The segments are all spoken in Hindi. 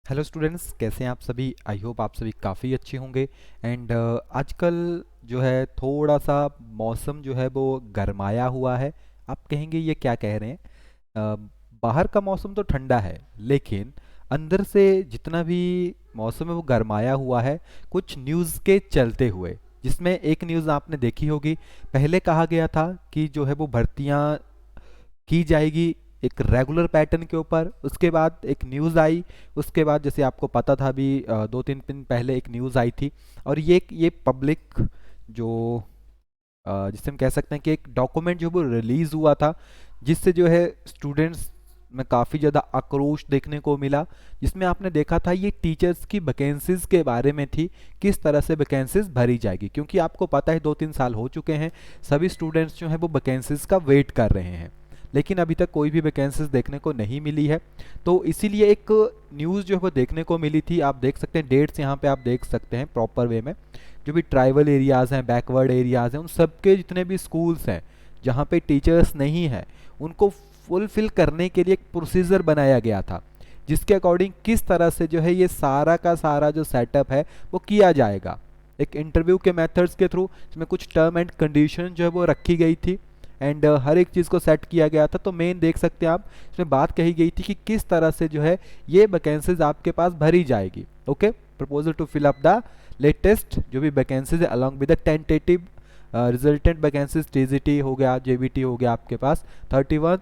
हेलो स्टूडेंट्स, कैसे हैं आप सभी। आई होप आप सभी काफ़ी अच्छे होंगे। एंड आजकल जो है थोड़ा सा मौसम जो है वो गर्माया हुआ है। आप कहेंगे ये क्या कह रहे हैं। बाहर का मौसम तो ठंडा है, लेकिन अंदर से जितना भी मौसम है वो गर्माया हुआ है, कुछ न्यूज़ के चलते हुए। जिसमें एक न्यूज़ आपने देखी होगी। पहले कहा गया था कि जो है वो भर्तियां की जाएगी एक रेगुलर पैटर्न के ऊपर। उसके बाद एक न्यूज़ आई। उसके बाद जैसे आपको पता था अभी 2-3 दिन पहले एक न्यूज़ आई थी। और ये पब्लिक जो जिसे हम कह सकते हैं कि एक डॉक्यूमेंट जो वो रिलीज़ हुआ था, जिससे जो है स्टूडेंट्स में काफ़ी ज़्यादा आक्रोश देखने को मिला। जिसमें आपने देखा था ये टीचर्स की वैकेंसीज़ के बारे में थी, किस तरह से वैकेंसीज़ भरी जाएगी। क्योंकि आपको पता है 2-3 साल हो चुके हैं, सभी स्टूडेंट्स जो हैं वो वैकेंसीज़ का वेट कर रहे हैं, लेकिन अभी तक कोई भी वैकेंसीज देखने को नहीं मिली है। तो इसीलिए एक न्यूज़ जो है वो देखने को मिली थी। आप देख सकते हैं डेट्स यहाँ पे आप देख सकते हैं प्रॉपर वे में। जो भी ट्राइबल एरियाज़ हैं, बैकवर्ड एरियाज़ हैं, उन सब के जितने भी स्कूल्स हैं जहाँ पे टीचर्स नहीं हैं, उनको फुलफिल करने के लिए एक प्रोसीजर बनाया गया था, जिसके अकॉर्डिंग किस तरह से जो है ये सारा का सारा जो सेटअप है वो किया जाएगा। एक इंटरव्यू के मेथड्स के थ्रू, इसमें कुछ टर्म एंड कंडीशन जो है वो रखी गई थी। एंड हर एक चीज़ को सेट किया गया था। तो मेन देख सकते हैं आप, इसमें बात कही गई थी कि किस तरह से जो है ये वैकेंसीज आपके पास भरी जाएगी। Okay, proposal to fill up the latest जो भी वैकेंसीज है along with the tentative resultant vacancies. TGT हो गया, जेबीटी हो गया आपके पास 31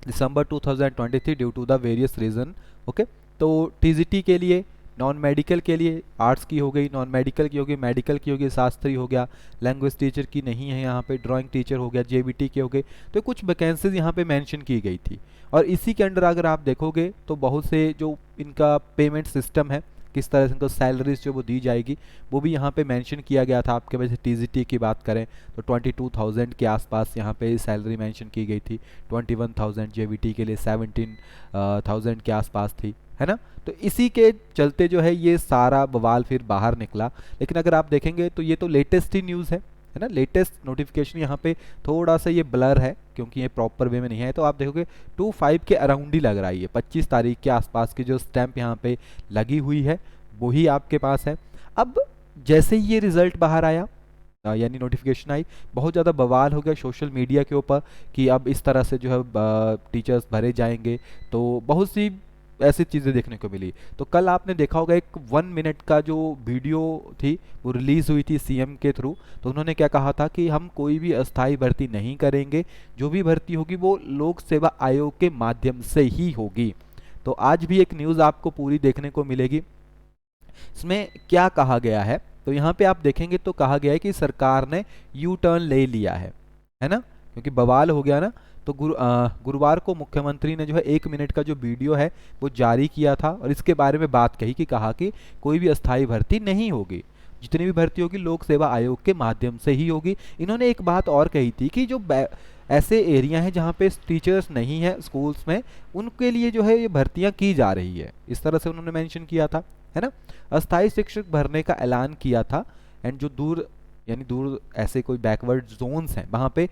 दिसंबर 2023 due to the various reason. Okay, तो टीजीटी के लिए, नॉन मेडिकल के लिए आर्ट्स की हो गई, नॉन मेडिकल की होगी, मेडिकल की होगी, शास्त्री हो गया, लैंग्वेज टीचर की नहीं है यहाँ पे, ड्राइंग टीचर हो गया, जेबीटी के हो गए। तो कुछ वैकेंसीज यहाँ पे मेंशन की गई थी। और इसी के अंडर अगर आप देखोगे तो बहुत से जो इनका पेमेंट सिस्टम है, किस तरह से इनको सैलरीज जो वो दी जाएगी, वो भी यहाँ पे मेंशन किया गया था। आपके वजह से टीजीटी की बात करें तो 22,000 के आसपास यहाँ पे सैलरी मेंशन की गई थी। 21,000 जेबीटी के लिए, 17,000 के आसपास थी, है ना। तो इसी के चलते जो है ये सारा बवाल फिर बाहर निकला। लेकिन अगर आप देखेंगे तो ये तो लेटेस्ट ही न्यूज़ है ना। लेटेस्ट नोटिफिकेशन यहाँ पे थोड़ा सा ये ब्लर है, क्योंकि ये प्रॉपर वे में नहीं है। तो आप देखोगे 25 के अराउंड ही लग रहा है, ये 25 तारीख के आसपास की जो स्टैंप यहाँ पे लगी हुई है वही आपके पास है। अब जैसे ही ये रिजल्ट बाहर आया, यानी नोटिफिकेशन आई, बहुत ज़्यादा बवाल हो गया सोशल मीडिया के ऊपर कि अब इस तरह से जो है टीचर्स भरे जाएंगे। तो बहुत सी ऐसी चीज़ें देखने को मिली। तो कल आपने देखा होगा एक 1 मिनट का जो वीडियो थी वो रिलीज़ हुई थी सीएम के थ्रू। तो उन्होंने क्या कहा था कि हम कोई भी अस्थाई भर्ती नहीं करेंगे, जो भी भर्ती होगी वो लोक सेवा आयोग के माध्यम से ही होगी। तो आज भी एक न्यूज़ आपको पूरी देखने को मिलेगी। इसमें क्या कहा गया है, तो यहाँ पे आप देखेंगे तो कहा गया है कि सरकार ने यू टर्न ले लिया है ना, क्योंकि बवाल हो गया ना। तो गुरुवार को मुख्यमंत्री ने जो है 1 मिनट का जो वीडियो है वो जारी किया था, और इसके बारे में बात कही कि कहा कि कोई भी अस्थाई भर्ती नहीं होगी, जितनी भी भर्ती होगी लोक सेवा आयोग के माध्यम से ही होगी। इन्होंने एक बात और कही थी कि जो ऐसे एरिया हैं जहाँ पे टीचर्स नहीं है स्कूल्स में, उनके लिए जो है ये भर्तियाँ की जा रही है, इस तरह से उन्होंने मेंशन किया था, है ना। अस्थाई शिक्षक भरने का ऐलान किया था। एंड जो दूर, यानी दूर ऐसे कोई बैकवर्ड जोन्स हैं वहाँ पे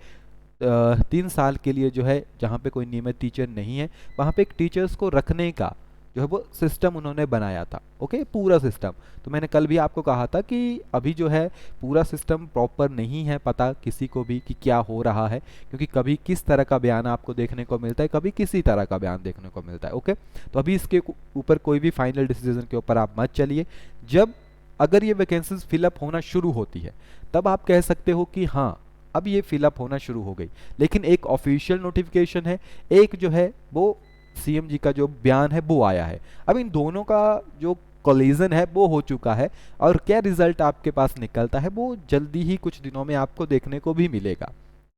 3 साल के लिए जो है, जहाँ पे कोई नियमित टीचर नहीं है, वहाँ पे एक टीचर्स को रखने का जो है वो सिस्टम उन्होंने बनाया था। ओके, पूरा सिस्टम। तो मैंने कल भी आपको कहा था कि अभी जो है पूरा सिस्टम प्रॉपर नहीं है पता किसी को भी कि क्या हो रहा है, क्योंकि कभी किस तरह का बयान आपको देखने को मिलता है, कभी किसी तरह का बयान देखने को मिलता है। ओके, तो अभी इसके ऊपर कोई भी फाइनल डिसीजन के ऊपर आप मत चलिए। जब अगर ये वैकेंसीज फिलअप होना शुरू होती है, तब आप कह सकते हो कि हाँ अब ये फिलअप होना शुरू हो गई। लेकिन एक ऑफिशियल नोटिफिकेशन है, एक जो है वो सीएम जी का जो बयान है वो आया है। अब इन दोनों का जो कोलिजन है वो हो चुका है, और क्या रिजल्ट आपके पास निकलता है वो जल्दी ही कुछ दिनों में आपको देखने को भी मिलेगा,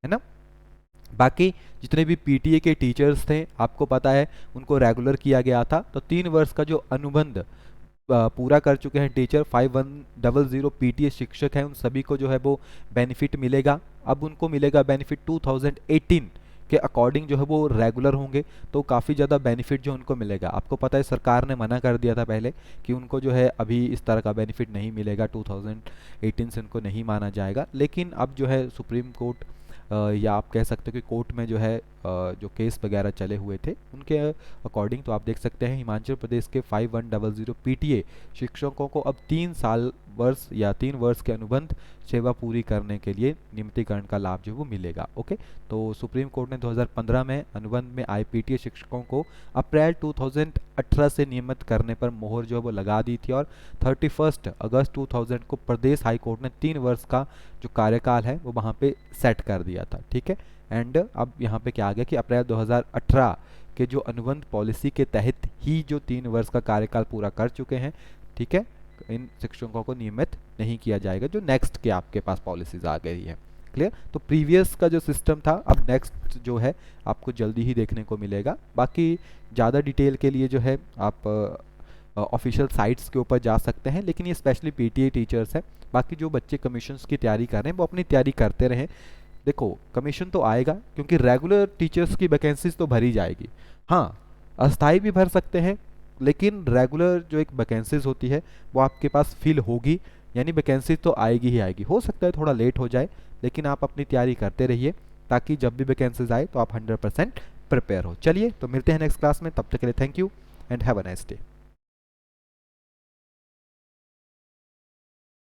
है ना। बाकी जितने भी पीटीए के टीचर्स थे आपको पता है उनको रेगुलर किया गया था। तो 3 वर्ष का जो अनुबंध पूरा कर चुके हैं टीचर, 5100 पीटीए शिक्षक हैं, उन सभी को जो है वो बेनिफिट मिलेगा। अब उनको मिलेगा बेनिफिट 2018 के अकॉर्डिंग जो है वो रेगुलर होंगे। तो काफ़ी ज़्यादा बेनिफिट जो उनको मिलेगा। आपको पता है सरकार ने मना कर दिया था पहले कि उनको जो है अभी इस तरह का बेनिफिट नहीं मिलेगा, 2018 से उनको नहीं माना जाएगा। लेकिन अब जो है सुप्रीम कोर्ट या आप कह सकते हो कि कोर्ट में जो है जो केस वगैरह चले हुए थे उनके अकॉर्डिंग, तो आप देख सकते हैं हिमाचल प्रदेश के 5100 पीटीए शिक्षकों को अब 3 वर्ष या 3 वर्ष के अनुबंध सेवा पूरी करने के लिए नियमितीकरण का लाभ जो वो मिलेगा। ओके, तो सुप्रीम कोर्ट ने 2015 में अनुबंध में आए पीटीए शिक्षकों को अप्रैल 2018 से नियमित करने पर मोहर जो है वो लगा दी थी, और 31 अगस्त 2000 को प्रदेश हाई कोर्ट ने 3 वर्ष का जो कार्यकाल है वो वहाँ पे सेट कर दिया था। ठीक है, एंड अब यहाँ पे क्या आ गया कि अप्रैल 2018 के जो अनुबंध पॉलिसी के तहत ही जो 3 वर्ष का कार्यकाल पूरा कर चुके हैं, ठीक है, इन शिक्षकों को नियमित नहीं किया जाएगा जो नेक्स्ट के आपके पास पॉलिसीज आ गई है। क्लियर? तो प्रीवियस का जो सिस्टम था अब नेक्स्ट जो है आपको जल्दी ही देखने को मिलेगा। बाकी ज़्यादा डिटेल के लिए जो है आप ऑफिशियल साइट्स के ऊपर जा सकते हैं, लेकिन ये स्पेशली पीटीए टीचर्स है। बाकी जो बच्चे कमीशंस की तैयारी कर रहे हैं वो अपनी तैयारी करते रहें। देखो कमीशन तो आएगा क्योंकि रेगुलर टीचर्स की वैकेंसीज तो भरी जाएगी, हाँ अस्थाई भी भर सकते हैं, लेकिन रेगुलर जो एक वैकेंसीज होती है वो आपके पास फिल होगी, यानी वैकेंसीज तो आएगी ही आएगी। हो सकता है थोड़ा लेट हो जाए, लेकिन आप अपनी तैयारी करते रहिए ताकि जब भी वैकेंसीज आए तो आप 100% प्रिपेयर हो। चलिए तो मिलते हैं नेक्स्ट क्लास में, तब तक के लिए thank you and have a nice day.